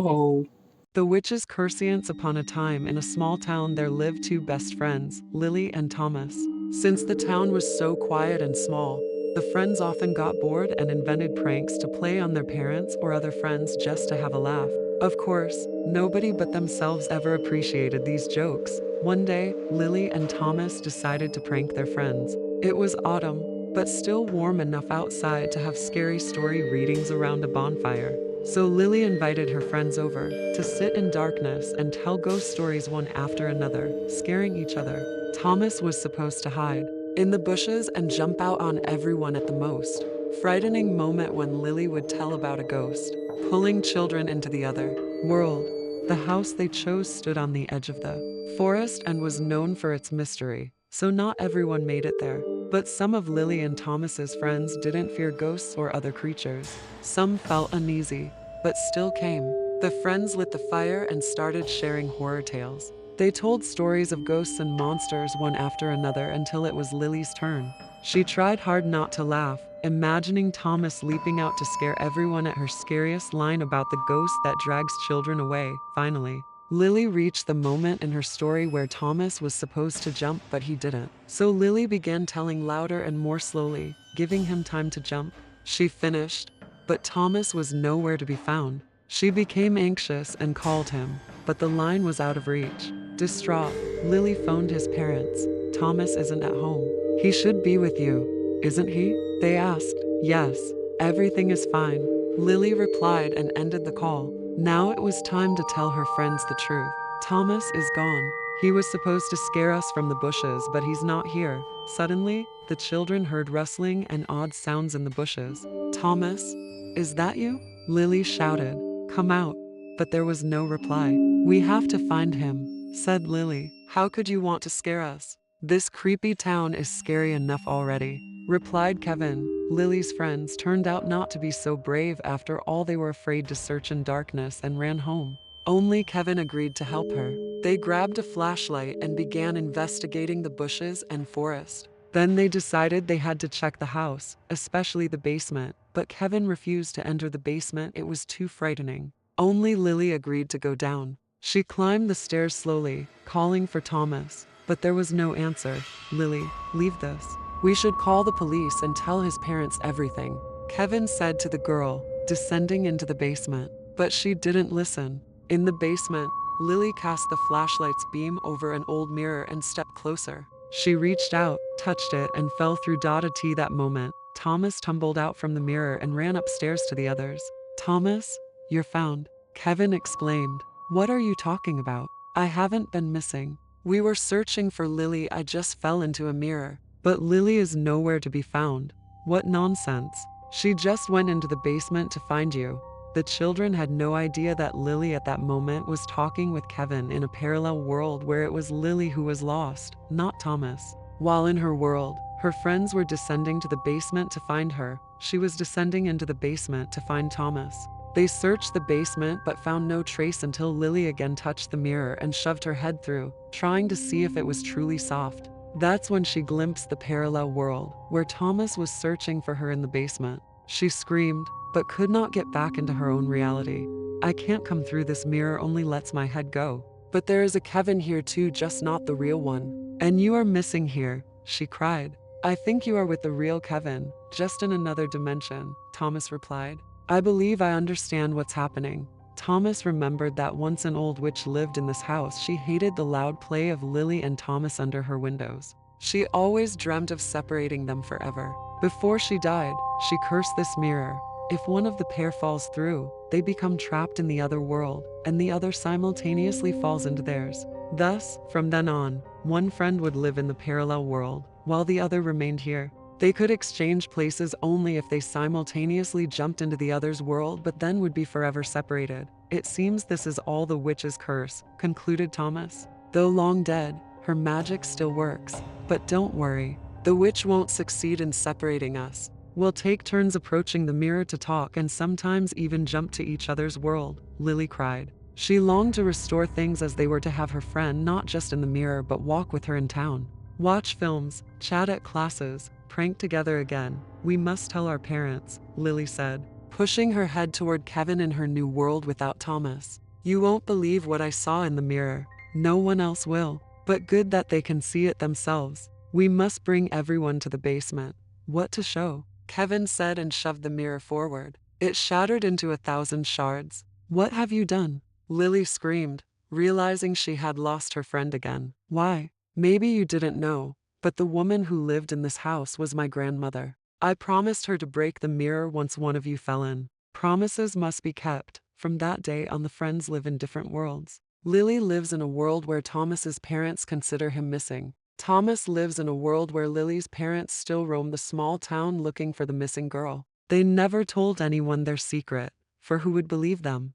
Oh, The witch's curseance. Upon a time in a small town there lived two best friends, Lily and Thomas. Since the town was so quiet and small, the friends often got bored and invented pranks to play on their parents or other friends just to have a laugh. Of course, nobody but themselves ever appreciated these jokes. One day, Lily and Thomas decided to prank their friends. It was autumn, but still warm enough outside to have scary story readings around a bonfire. So Lily invited her friends over to sit in darkness and tell ghost stories one after another, scaring each other. Thomas was supposed to hide in the bushes and jump out on everyone at the most frightening moment when Lily would tell about a ghost, pulling children into the other world. The house they chose stood on the edge of the forest and was known for its mystery, so not everyone made it there. But some of Lily and Thomas's friends didn't fear ghosts or other creatures. Some felt uneasy, but still came. The friends lit the fire and started sharing horror tales. They told stories of ghosts and monsters one after another until it was Lily's turn. She tried hard not to laugh, imagining Thomas leaping out to scare everyone at her scariest line about the ghost that drags children away. Finally, Lily reached the moment in her story where Thomas was supposed to jump but he didn't. So Lily began telling louder and more slowly, giving him time to jump. She finished, but Thomas was nowhere to be found. She became anxious and called him, but the line was out of reach. Distraught, Lily phoned his parents. Thomas isn't at home. He should be with you, isn't he? They asked. Yes, everything is fine, Lily replied and ended the call. Now it was time to tell her friends the truth. Thomas is gone. He was supposed to scare us from the bushes, but he's not here. Suddenly, the children heard rustling and odd sounds in the bushes. Thomas, is that you? Lily shouted. Come out. But there was no reply. We have to find him, said Lily. How could you want to scare us? This creepy town is scary enough already, replied Kevin. Lily's friends turned out not to be so brave after all. They were afraid to search in darkness and ran home. Only Kevin agreed to help her. They grabbed a flashlight and began investigating the bushes and forest. Then they decided they had to check the house, especially the basement, but Kevin refused to enter the basement. It was too frightening. Only Lily agreed to go down. She climbed the stairs slowly, calling for Thomas, but there was no answer. Lily, leave this. We should call the police and tell his parents everything, Kevin said to the girl, descending into the basement. But she didn't listen. In the basement, Lily cast the flashlight's beam over an old mirror and stepped closer. She reached out, touched it, and fell through T. That moment, Thomas tumbled out from the mirror and ran upstairs to the others. Thomas, you're found, Kevin exclaimed. What are you talking about? I haven't been missing. We were searching for Lily. I just fell into a mirror. But Lily is nowhere to be found. What nonsense. She just went into the basement to find you. The children had no idea that Lily at that moment was talking with Kevin in a parallel world where it was Lily who was lost, not Thomas. While in her world, her friends were descending to the basement to find her. She was descending into the basement to find Thomas. They searched the basement but found no trace until Lily again touched the mirror and shoved her head through, trying to see if it was truly soft. That's when she glimpsed the parallel world, where Thomas was searching for her in the basement. She screamed, but could not get back into her own reality. I can't come through this mirror, only lets my head go. But there is a Kevin here too, just not the real one. And you are missing here, she cried. I think you are with the real Kevin, just in another dimension, Thomas replied. I believe I understand what's happening. Thomas remembered that once an old witch lived in this house. She hated the loud play of Lily and Thomas under her windows. She always dreamt of separating them forever. Before she died, she cursed this mirror. If one of the pair falls through, they become trapped in the other world, and the other simultaneously falls into theirs. Thus, from then on, one friend would live in the parallel world, while the other remained here. They could exchange places only if they simultaneously jumped into the other's world, but then would be forever separated. It seems this is all the witch's curse, concluded Thomas. Though long dead, her magic still works. But don't worry, the witch won't succeed in separating us. We'll take turns approaching the mirror to talk and sometimes even jump to each other's world, Lily cried. She longed to restore things as they were, to have her friend not just in the mirror but walk with her in town. Watch films, chat at classes, prank together again. We must tell our parents, Lily said. pushing her head toward Kevin in her new world without Thomas. You won't believe what I saw in the mirror. No one else will. But good that they can see it themselves. We must bring everyone to the basement. What to show? Kevin said and shoved the mirror forward. It shattered into 1,000 shards. What have you done? Lily screamed, realizing she had lost her friend again. Why? Maybe you didn't know, but the woman who lived in this house was my grandmother. I promised her to break the mirror once one of you fell in. Promises must be kept. From that day on, the friends live in different worlds. Lily lives in a world where Thomas's parents consider him missing. Thomas lives in a world where Lily's parents still roam the small town looking for the missing girl. They never told anyone their secret, for who would believe them?